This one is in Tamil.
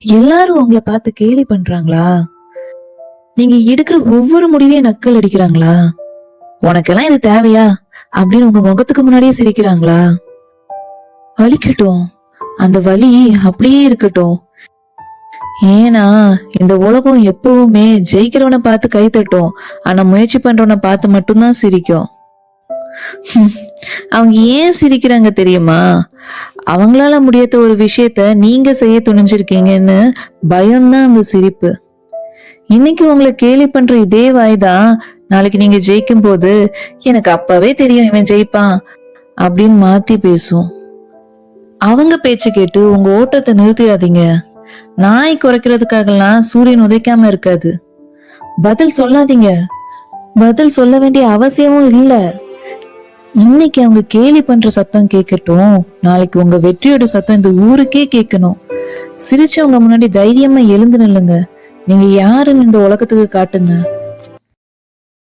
எல்லாரும் உங்களை பார்த்து கேலி பண்றாங்களா? நீங்க எடுக்கிற ஒவ்வொரு முடிவையும் நக்கல் அடிக்கிறாங்களா? உனக்கெல்லாம் இது தேவையா அப்படின்னு உங்க முகத்துக்கு முன்னாடியே சிரிக்கிறாங்களா? வலிக்கட்டும், அந்த வலி அப்படியே இருக்கட்டும். ஏன்னா இந்த உலகம் எப்பவுமே ஜெயிக்கிறவனை பார்த்து கை தட்டும், ஆனா முயற்சி பண்றவனை பார்த்து மட்டும்தான் சிரிக்கும். அவங்க ஏன் சிரிக்கிறாங்க தெரியுமா? அவங்களால முடியாத ஒரு விஷயத்த நீங்க செய்ய துணிஞ்சிருக்கீங்கன்னு பயம்தான் அந்த சிரிப்பு. இன்னைக்கு உங்களை கேலி பண்ற இதே வாய்தான் நாளைக்கு நீங்க ஜெயிக்கும் போது எனக்கு அப்பவே தெரியும் இவன் ஜெயிப்பான் அப்படின்னு மாத்தி பேசும். அவங்க பேச்சு கேட்டு உங்க ஓட்டத்தை நிறுத்திடாதீங்க. நாய் குறைக்கிறதுக்காகலாம் சூரியன் உதைக்காம இருக்காது. பதில் சொல்லாதீங்க. பதில் சொல்ல வேண்டிய அவசியமும் இல்ல. இன்னைக்கு அவங்க கேலி பண்ற சத்தம் கேட்கட்டும், நாளைக்கு உங்க வெற்றியோட சத்தம் இந்த ஊருக்கே கேட்கணும். சிரிச்சவங்க முன்னாடி தைரியமா எழுந்து நில்லுங்க. நீங்க யாருன்னு இந்த உலகத்துக்கு காட்டுங்க.